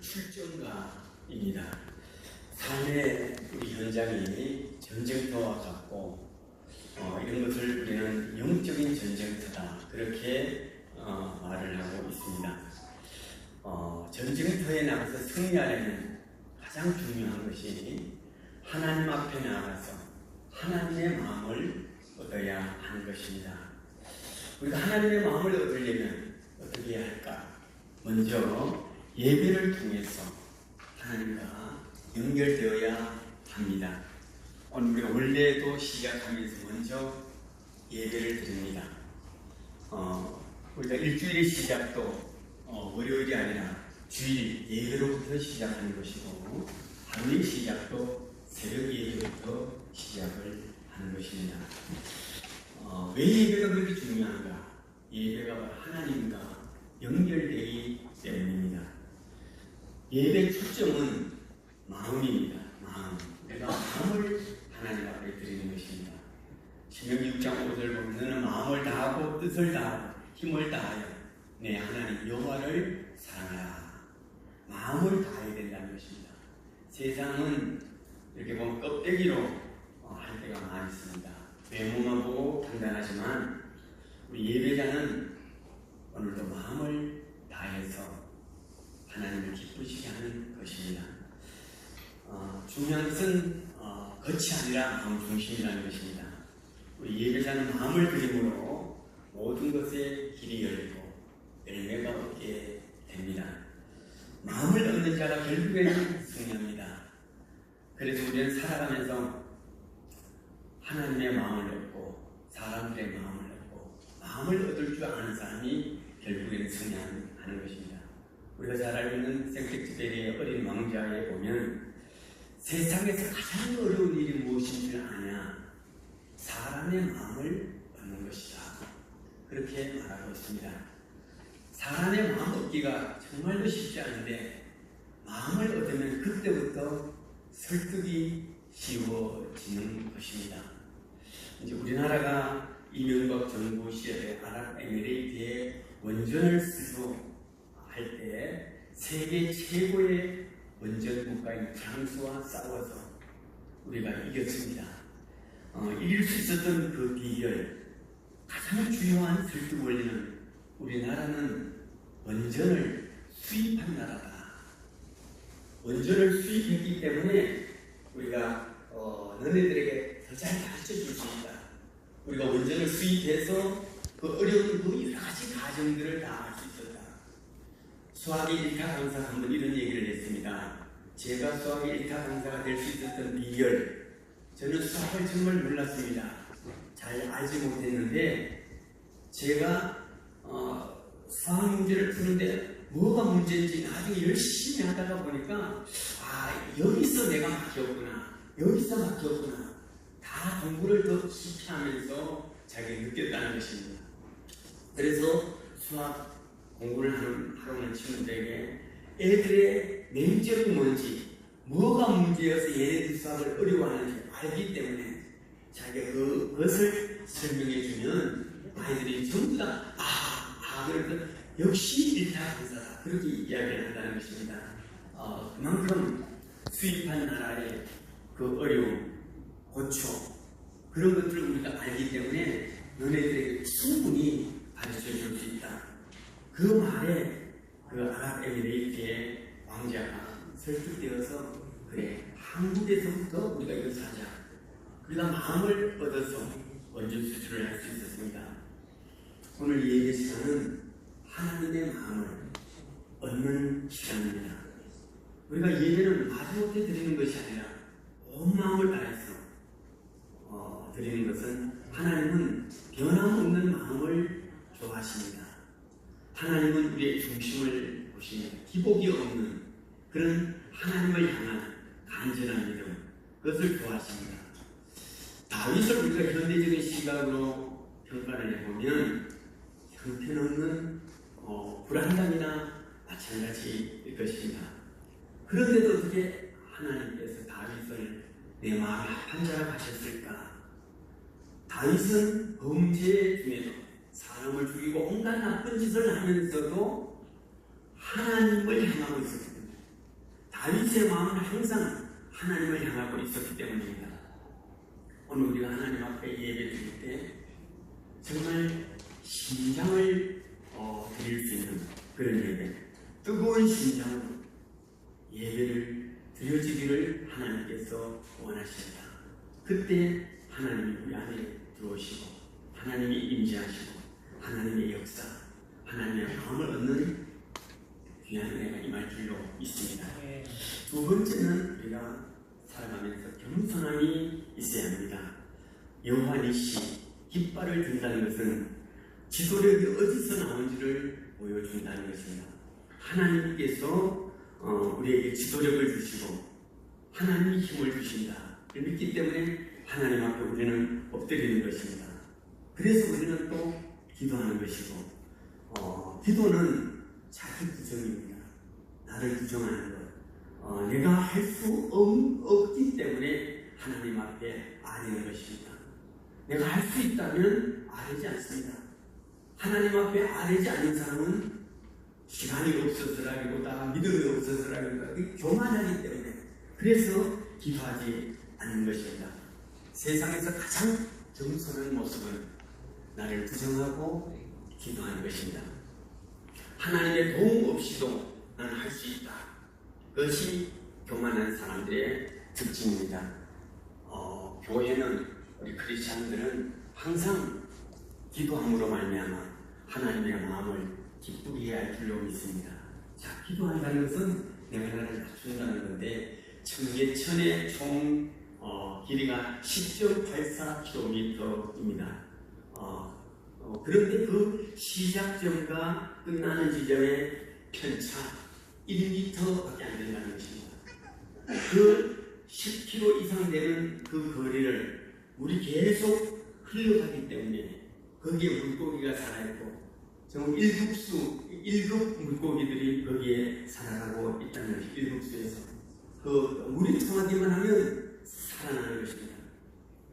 출정가입니다. 삶의 우리 현장이 전쟁터와 같고 이런 것을 우리는 영적인 전쟁터다 그렇게 말을 하고 있습니다. 전쟁터에 나가서 승리하려면 가장 중요한 것이 하나님 앞에 나가서 하나님의 마음을 얻어야 하는 것입니다. 우리가 하나님의 마음을 얻으려면 어떻게 해야 할까? 먼저 예배를 통해서 하나님과 연결되어야 합니다. 오늘 우리가 원래도 시작하면서 먼저 예배를 드립니다. 우리가 일주일의 시작도 월요일이 아니라 주일 예배로부터 시작하는 것이고 하루의 시작도 새벽 예배부터 시작을 하는 것입니다. 왜 예배가 그렇게 중요한가? 예배가 하나님과 연결되기 때문입니다. 예배 초점은 마음입니다. 마음. 내가 마음을 하나님 앞에 드리는 것입니다. 신명기 6장 5절 보면 너는 마음을 다하고 뜻을 다하고 힘을 다하여 내 하나님 여호와를 사랑하라. 마음을 다해야 된다는 것입니다. 세상은 이렇게 보면 껍데기로 할 때가 많이 있습니다. 외모만 보고 판단하지만 우리 예배자는 오늘도 마음을 다해서 하나님을 기쁘시게 하는 것입니다. 중요한 것은 겉이 아니라 마음 중심이라는 것입니다. 우리 예배자는 마음을 드림으로 모든 것에 길이 열리고 열매가 얻게 됩니다. 마음을 얻는 자가 결국에는 승리합니다. 그래서 우리는 살아가면서 하나님의 마음을 얻고 사람들의 마음을 얻고 마음을 얻을 줄 아는 사람이 결국에는 승리하는 것입니다. 우리가 잘 알고 있는 생텍쥐페리의 어린 왕자에 보면 세상에서 가장 어려운 일이 무엇인 줄 아냐? 사람의 마음을 얻는 것이다. 그렇게 말하고 있습니다. 사람의 마음 얻기가 정말로 쉽지 않은데 마음을 얻으면 그때부터 설득이 쉬워지는 것입니다. 이제 우리나라가 이명박 정부 시절에 아랍에미레이트에 원전을 수주할 때 세계 최고의 원전 국가인 프랑스와 싸워서 우리가 이겼습니다. 이길 수 있었던 그 비결, 가장 중요한 설득 원리는 우리나라는 원전을 수입한 나라다. 원전을 수입했기 때문에 우리가 너네들에게 더 잘 가르쳐 줄 수 있다. 우리가 원전을 수입해서 그 어려운 그 여러 가지 과정들을 다 할 수 있었다. 수학의 1타 강사가 한번 이런 얘기를 했습니다. 제가 수학의 1타 강사가 될 수 있었던 비결, 저는 수학을 정말 몰랐습니다. 잘 알지 못했는데 제가 수학 문제를 푸는데 뭐가 문제인지 나중에 열심히 하다가 보니까 여기서 내가 막혔구나, 여기서 막혔구나. 다 공부를 더 깊이 하면서 자기가 느꼈다는 것입니다. 그래서 수학 공부를 하는 친구들에게 애들의 냉정이 뭔지, 뭐가 문제여서 얘네들 수학을 어려워하는지 알기 때문에 자기가 그것을 설명해주면 아이들이 전부 다 그래서 역시 일타 강사다 그렇게 이야기를 한다는 것입니다. 그만큼 수입한 나라의 그 어려움, 고초 그런 것들을 우리가 알기 때문에 너네들에게 충분히 가르쳐 줄 수 있다. 그 말에 그 아랍에미레이트의 왕자가 설득되어서 그래, 한국에서부터 우리가 이것을 하자. 우리가 마음을 얻어서 원전 수출을 할 수 있었습니다. 오늘 예배 시간은 하나님의 마음을 얻는 시간입니다. 우리가 예배는 마지못해 드리는 것이 아니라 온 마음을 다해서 드리는 것은 하나님은 변함없는 마음을 좋아하십니다. 하나님은 우리의 중심을 보시며 기복이 없는 그런 하나님을 향한 간절한 믿음, 그것을 좋아하십니다. 다윗을 우리가 현대적인 시각으로 평가를 해보면 형편없는 불안감이나 마찬가지일 것입니다. 그런데도 어떻게 하나님께서 다윗을 내 마음에 합한 자라 하셨을까? 다윗은 범죄 중에도 사람을 죽이고 온갖 나쁜 짓을 하면서도 하나님을 향하고 있었습니다. 다윗의 마음은 항상 하나님을 향하고 있었기 때문입니다. 오늘 우리가 하나님 앞에 예배 드릴 때 정말 심장을 드릴 수 있는 그런 예배, 뜨거운 심장으로 예배를 드려지기를 하나님께서 원하십니다. 그때 하나님이 우리 안에 들어오시고 하나님이 임재하시고 하나님의 역사, 하나님의 마음을 얻는 귀한 은혜가 임할 줄로 믿습니다. 두 번째는 우리가 살아가면서 겸손함이 있어야 합니다. 여호와 니시, 깃발을 든다는 것은 지도력이 어디서 나온지를 보여준다는 것입니다. 하나님께서 우리에게 지도력을 주시고 하나님이 힘을 주신다 믿기 때문에 하나님 앞에 우리는 엎드리는 것입니다. 그래서 우리는 또 기도하는 것이고 기도는 자기 부정입니다. 나를 부정하는 것, 내가 할 수 없기 때문에 하나님 앞에 아뢰는 것입니다. 내가 할 수 있다면 아뢰지 않습니다. 하나님 앞에 아뢰지 않는 사람은 시간이 없어서라기보다 믿음이 없어서라기보다 교만하기 때문에 그래서 기도하지 않는 것입니다. 세상에서 가장 겸손한 모습은 나를 부정하고 기도하는 것입니다. 하나님의 도움 없이도 나는 할 수 있다. 그것이 교만한 사람들의 특징입니다. 교회는 우리 크리스찬들은 항상 기도함으로 말미암아 하나님의 마음을 기쁘게 해야 할 줄로 믿습니다. 자, 기도한다는 것은 내가 나를 낮춘다는 건데 청계천의 총 길이가 10.84km입니다. 그런데 그 시작점과 끝나는 지점의 편차 1m밖에 안 된다는 것입니다. 그 10km 이상 되는 그 거리를 물이 계속 흘러가기 때문에 거기에 물고기가 살아있고 정말 일급 물고기들이 거기에 살아가고 있다는 것이 일급수에서 그 물이 통하기만 하면 살아나는 것입니다.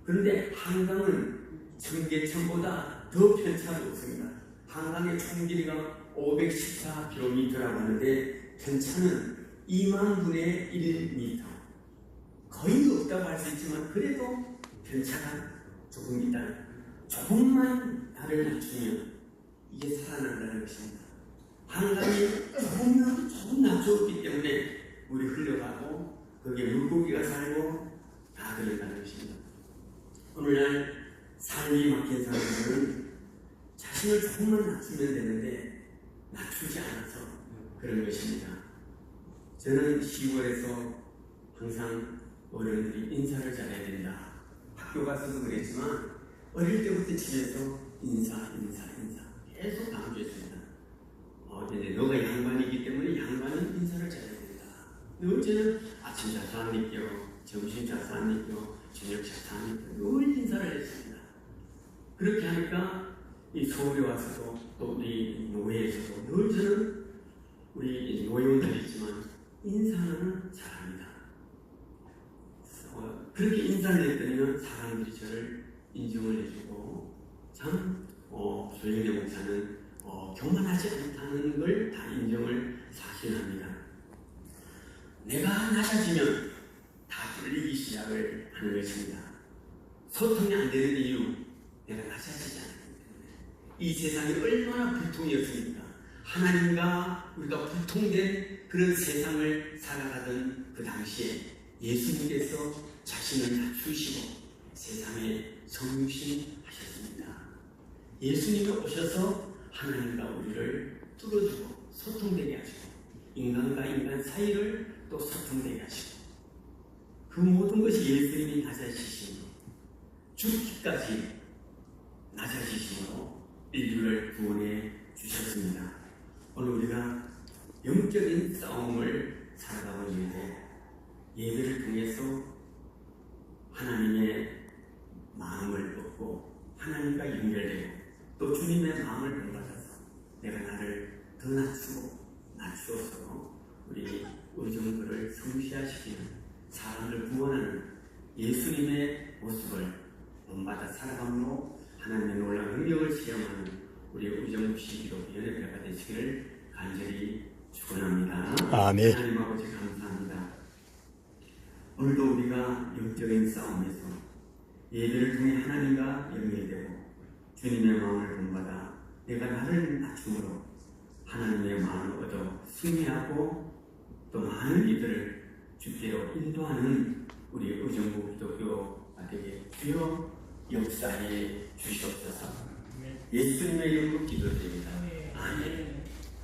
그런데 한강은 청계천보다 더 편차가 없습니다. 한강의 총 길이가 514km라고 하는데 편차는 2만 분의 1m, 거의 없다고 할 수 있지만 그래도 편차가 조금 있다. 조금만 나를 낮추면 이게 살아난다는 것입니다. 한강이 조금 낮췄기 때문에 물이 흘러가고 거기에 물고기가 살고 다 그런다는 것입니다. 오늘날 삶이 막힌 사람들은 자신을 조금만 낮추면 되는데 낮추지 않아서 그런 것입니다. 저는 시골에서 항상 어른들이 인사를 잘해야 된다. 학교 가서도 그랬지만 어릴 때부터 집에서 인사 계속 강조했습니다. 이제 너가 양반이기 때문에 양반은 인사를 잘해야 된다. 어제는 아침 자수 안 믿겨, 점심 자수 안 믿겨, 저녁 자수 안 믿겨, 늘 인사를 했습니다. 그렇게 하니까 이 서울에 와서도 또 우리 노회에서도 늘 저는 우리 노회원들 있지만 인사는 잘합니다. 그렇게 인사를 했더니 사람들이 저를 인정을 해주고 참 조영대 목사는 교만하지 않다는 걸 다 인정을 사실합니다. 내가 낮아지면 다 뚫리기 시작을 하는 것입니다. 소통이 안 되는 이유, 내가 낮아지지 않기 때문에. 이 세상이 얼마나 불통이었습니까? 하나님과 우리가 불통된 그런 세상을 살아가던 그 당시에 예수님께서 자신을 낮추시고 세상에 성육신하셨습니다. 예수님이 오셔서 하나님과 우리를 뚫어주고 소통되게 하시고 인간과 인간 사이를 또 소통되게 하시고 그 모든 것이 예수님이 낮아지심으로 죽기까지 낮아지심으로 인류를 구원해 주셨습니다. 오늘 우리가 영적인 싸움을 살아가고 있는데 예배를 통해서 하나님의 마음을 얻고 하나님과 연결되고 또 주님의 마음을 본받아서 내가 나를 더 낮추어서 우리 의정부를 성취하시키는 사람을 구원하는 예수님의 모습을 본받아 살아감으로 하나님의 놀라운 능력을 시험하는 우리 의정부 시기록 연예배가 되시기를 간절히 축원합니다. 아멘. 하나님 아버지 감사합니다. 오늘도 우리가 영적인 싸움에서 예배를 통해 하나님과 연결되고 주님의 마음을 본받아 내가 나를 낮춤으로 하나님의 마음을 얻어 승리하고 또 많은 이들을 주께로 인도하는 우리 의정부 기독교가 되게 주여 역사해 주시옵소서. 예수님의 이름으로 기도드립니다. 아멘.